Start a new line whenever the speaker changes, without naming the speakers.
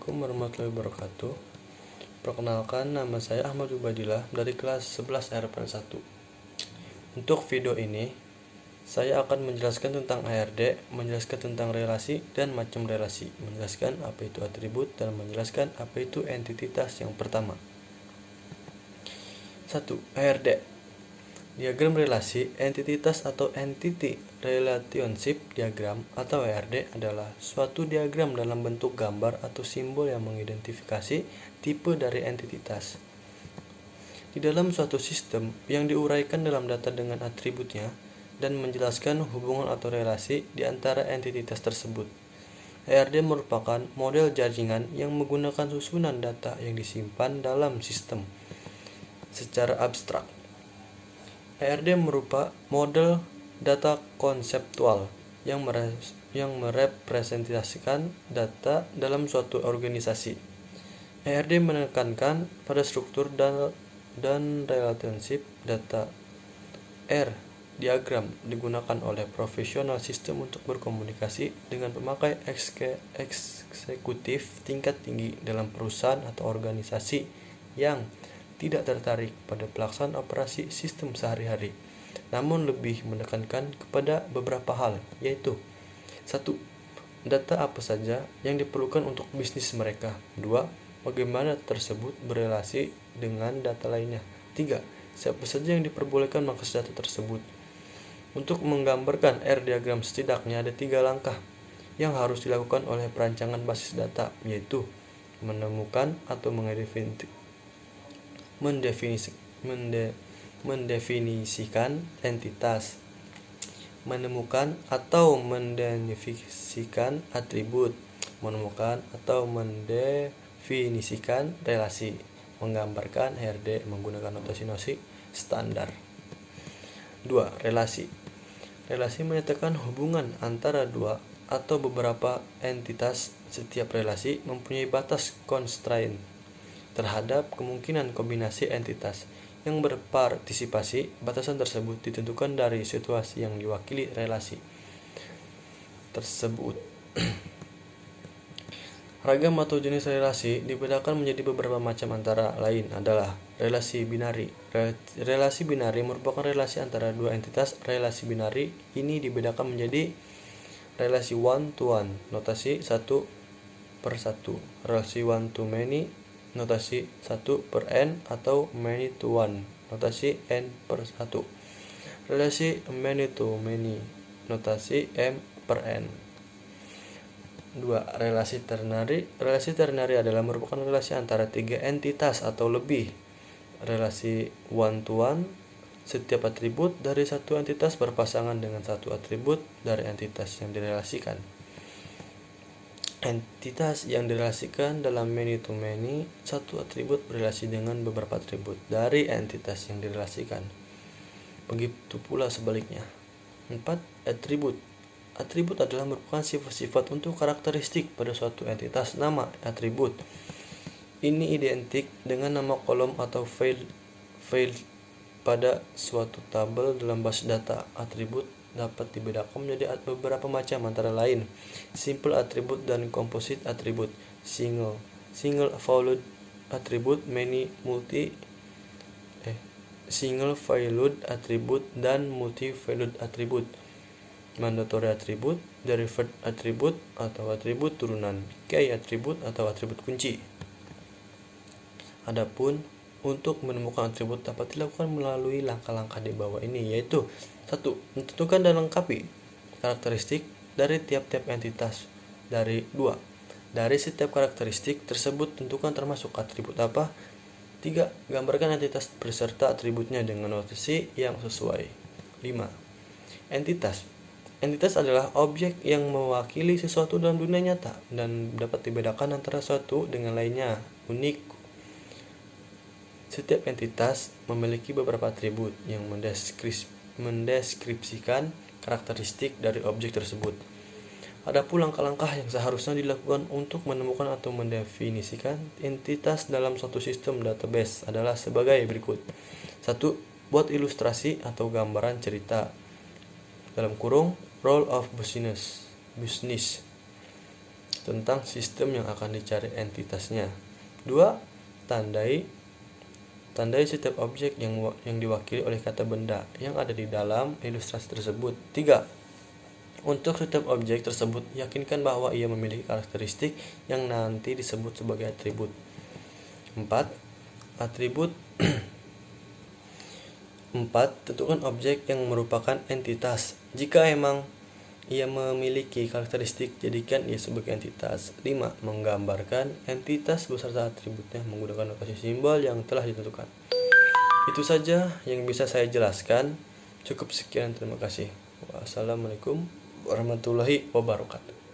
Assalamualaikum warahmatullahi wabarakatuh. Perkenalkan, nama saya Ahmad Ubadillah dari kelas 11 RPN 1. Untuk video ini, saya akan menjelaskan tentang ARD, menjelaskan tentang relasi dan macam relasi, menjelaskan apa itu atribut, dan menjelaskan apa itu entitas yang pertama. 1. ARD. Diagram relasi, entitas atau entity relationship diagram atau ARD adalah suatu diagram dalam bentuk gambar atau simbol yang mengidentifikasi tipe dari entitas. Di dalam suatu sistem yang diuraikan dalam data dengan atributnya dan menjelaskan hubungan atau relasi di antara entitas tersebut. ARD merupakan model jaringan yang menggunakan susunan data yang disimpan dalam sistem secara abstrak. ARD merupakan model data konseptual yang merepresentasikan data dalam suatu organisasi. ARD menekankan pada struktur dan relationship data. R. Diagram digunakan oleh profesional sistem untuk berkomunikasi dengan pemakai eksekutif tingkat tinggi dalam perusahaan atau organisasi yang tidak tertarik pada pelaksanaan operasi sistem sehari-hari, namun lebih menekankan kepada beberapa hal, yaitu 1. Data apa saja yang diperlukan untuk bisnis mereka. 2. Bagaimana tersebut berelasi dengan data lainnya. 3. Siapa saja yang diperbolehkan mengakses data tersebut. Untuk menggambarkan R diagram setidaknya ada 3 langkah yang harus dilakukan oleh perancangan basis data, yaitu menemukan atau mendefinisikan entitas, menemukan atau mendefinisikan atribut, menemukan atau mendefinisikan relasi, menggambarkan ARD menggunakan notasi standar. 2. Relasi. Relasi menyatakan hubungan antara dua atau beberapa entitas. Setiap relasi mempunyai batas constraint terhadap kemungkinan kombinasi entitas yang berpartisipasi. Batasan tersebut ditentukan dari situasi yang diwakili relasi tersebut. Ragam atau jenis relasi dibedakan menjadi beberapa macam, antara lain adalah relasi binari. Relasi binari merupakan relasi antara dua entitas. Relasi binari ini dibedakan menjadi relasi one to one, notasi 1/1, relasi one to many, notasi 1/n, atau many to one, notasi n/1. Relasi many to many, notasi m/n. 2. Relasi ternary. Relasi ternary adalah merupakan relasi antara 3 entitas atau lebih. Relasi one to one, setiap atribut dari satu entitas berpasangan dengan satu atribut dari entitas yang direlasikan. Entitas yang direlasikan dalam many to many, satu atribut berrelasi dengan beberapa atribut dari entitas yang direlasikan. Begitu pula sebaliknya. 4. Atribut. Atribut adalah merupakan sifat-sifat untuk karakteristik pada suatu entitas. Nama atribut ini identik dengan nama kolom atau file pada suatu tabel dalam basis data. Atribut dapat dibedakan menjadi beberapa macam, antara lain simple atribut dan composite atribut, single valued atribut, single valued atribut dan multi valued atribut, mandatory atribut, derived atribut atau atribut turunan, key atribut atau atribut kunci. Adapun untuk menemukan atribut dapat dilakukan melalui langkah-langkah di bawah ini, yaitu 1. Menentukan dan lengkapi karakteristik dari tiap-tiap entitas. 2. Dari setiap karakteristik tersebut tentukan termasuk atribut apa. 3. Gambarkan entitas beserta atributnya dengan notasi yang sesuai. 5. Entitas. Entitas adalah objek yang mewakili sesuatu dalam dunia nyata dan dapat dibedakan antara suatu dengan lainnya. Unik. Setiap entitas memiliki beberapa atribut yang mendeskripsikan karakteristik dari objek tersebut. Adapun langkah-langkah yang seharusnya dilakukan untuk menemukan atau mendefinisikan entitas dalam suatu sistem database adalah sebagai berikut. 1. Buat ilustrasi atau gambaran cerita (role of business). tentang sistem yang akan dicari entitasnya. 2. Tandai setiap objek yang diwakili oleh kata benda yang ada di dalam ilustrasi tersebut. 3. Untuk setiap objek tersebut, yakinkan bahwa ia memiliki karakteristik yang nanti disebut sebagai atribut. 4. Atribut 4. Tentukan objek yang merupakan entitas. Jika emang ia memiliki karakteristik, jadikan ia sebagai entitas. 5. Menggambarkan entitas beserta atributnya menggunakan notasi simbol yang telah ditentukan. Itu saja yang bisa saya jelaskan. Cukup sekian, terima kasih. Wassalamualaikum warahmatullahi wabarakatuh.